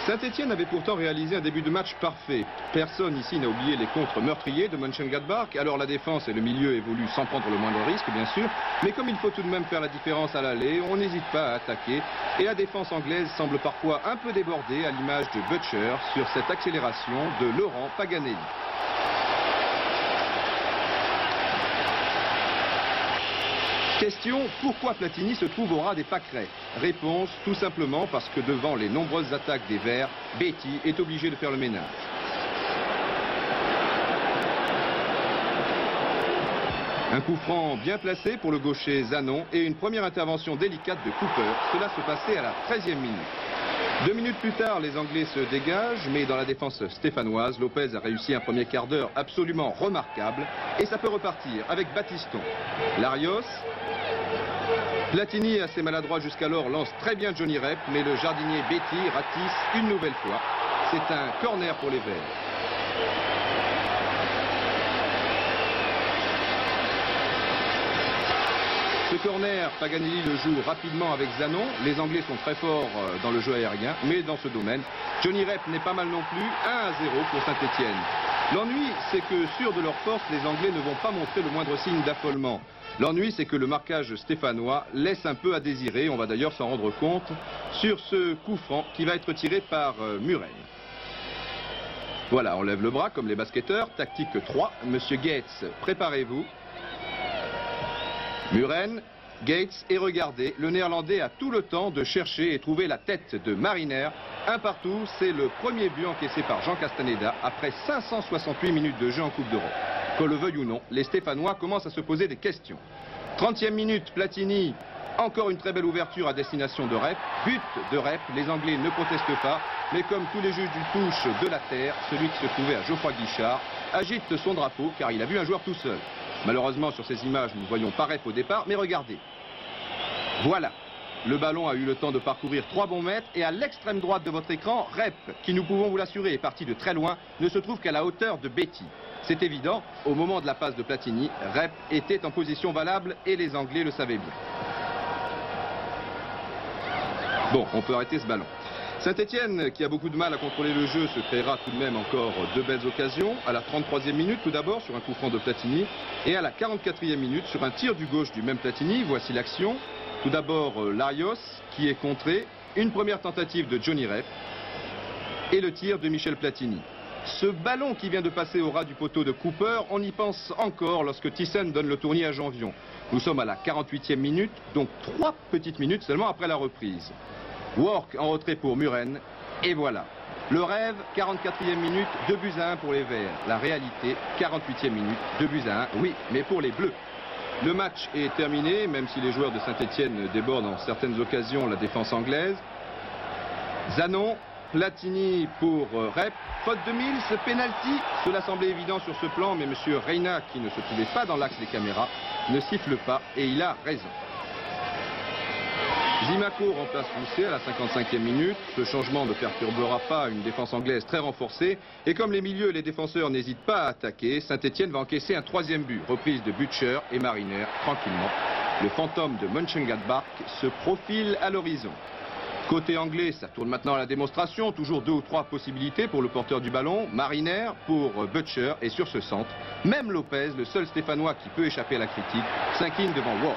Saint-Etienne avait pourtant réalisé un début de match parfait. Personne ici n'a oublié les contres meurtriers de Mönchengladbach. Alors la défense et le milieu évoluent sans prendre le moindre risque, bien sûr. Mais comme il faut tout de même faire la différence à l'aller, on n'hésite pas à attaquer. Et la défense anglaise semble parfois un peu débordée, à l'image de Butcher, sur cette accélération de Laurent Paganelli. Question, pourquoi Platini se trouve au ras des pâquerettes? Réponse, tout simplement parce que devant les nombreuses attaques des Verts, Beatty est obligé de faire le ménage. Un coup franc bien placé pour le gaucher Zanon et une première intervention délicate de Cooper. Cela se passait à la 13e minute. 2 minutes plus tard, les Anglais se dégagent, mais dans la défense stéphanoise, Lopez a réussi un premier quart d'heure absolument remarquable. Et ça peut repartir avec Battiston. Larios. Platini, assez maladroit jusqu'alors, lance très bien Johnny Rep, mais le jardinier Beatty ratisse une nouvelle fois. C'est un corner pour les Verts. Ce corner, Paganelli le joue rapidement avec Zanon. Les Anglais sont très forts dans le jeu aérien, mais dans ce domaine, Johnny Rep n'est pas mal non plus. 1-0 pour Saint-Etienne. L'ennui, c'est que sûrs de leur force, les Anglais ne vont pas montrer le moindre signe d'affolement. L'ennui, c'est que le marquage stéphanois laisse un peu à désirer. On va d'ailleurs s'en rendre compte sur ce coup franc qui va être tiré par Muren. Voilà, on lève le bras comme les basketteurs. Tactique 3. Monsieur Gates, préparez-vous. Muren, Gates, et regardez, le Néerlandais a tout le temps de chercher et trouver la tête de Mariner. Un partout, c'est le premier but encaissé par Jean Castaneda après 568 minutes de jeu en Coupe d'Europe. Qu'on le veuille ou non, les Stéphanois commencent à se poser des questions. 30e minute, Platini, encore une très belle ouverture à destination de Rep. But de Rep, les Anglais ne protestent pas, mais comme tous les juges du touche de la terre, celui qui se trouvait à Geoffroy Guichard agite son drapeau car il a vu un joueur tout seul. Malheureusement, sur ces images, nous ne voyons pas Rep au départ, mais regardez. Voilà. Le ballon a eu le temps de parcourir 3 bons mètres et à l'extrême droite de votre écran, Rep, qui nous pouvons vous l'assurer est parti de très loin, ne se trouve qu'à la hauteur de Beatty. C'est évident, au moment de la passe de Platini, Rep était en position valable et les Anglais le savaient bien. Bon, on peut arrêter ce ballon. Saint-Etienne, qui a beaucoup de mal à contrôler le jeu, se créera tout de même encore 2 belles occasions. À la 33e minute, tout d'abord, sur un coup franc de Platini. Et à la 44e minute, sur un tir du gauche du même Platini. Voici l'action. Tout d'abord, Larios, qui est contré. Une première tentative de Johnny Rep. Et le tir de Michel Platini. Ce ballon qui vient de passer au ras du poteau de Cooper, on y pense encore lorsque Thyssen donne le tournis à Janvion. Nous sommes à la 48e minute, donc 3 petites minutes seulement après la reprise. Work en retrait pour Muren, et voilà. Le rêve, 44e minute, 2-1 pour les Verts. La réalité, 48e minute, 2-1, oui, mais pour les Bleus. Le match est terminé, même si les joueurs de Saint-Etienne débordent en certaines occasions la défense anglaise. Zanon, Platini pour Rep, faute de Mills, penalty. Cela semblait évident sur ce plan, mais M. Reina, qui ne se trouvait pas dans l'axe des caméras, ne siffle pas, et il a raison. Zimaco remplace Rousset à la 55e minute. Ce changement ne perturbera pas une défense anglaise très renforcée. Et comme les milieux et les défenseurs n'hésitent pas à attaquer, Saint-Etienne va encaisser un 3e but. Reprise de Butcher et Mariner, tranquillement. Le fantôme de Mönchengladbach se profile à l'horizon. Côté anglais, ça tourne maintenant à la démonstration. Toujours 2 ou 3 possibilités pour le porteur du ballon. Mariner pour Butcher. Et sur ce centre, même Lopez, le seul Stéphanois qui peut échapper à la critique, s'incline devant Ward.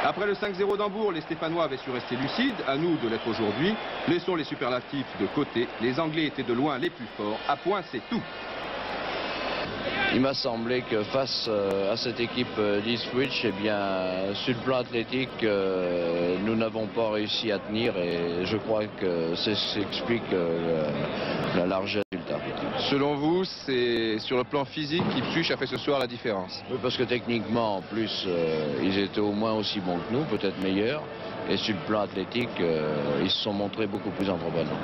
Après le 5-0 d'Hambourg, les Stéphanois avaient su rester lucides. À nous de l'être aujourd'hui. Laissons les superlatifs de côté. Les Anglais étaient de loin les plus forts. À point, c'est tout. Il m'a semblé que face à cette équipe d'Ipswich, eh bien, sur le plan athlétique, nous n'avons pas réussi à tenir et je crois que c'est ce qui explique la largeur du résultat. Selon vous, c'est sur le plan physique qu'Ipswich a fait ce soir la différence? Oui, parce que techniquement, en plus, ils étaient au moins aussi bons que nous, peut-être meilleurs. Et sur le plan athlétique, ils se sont montrés beaucoup plus entreprenants.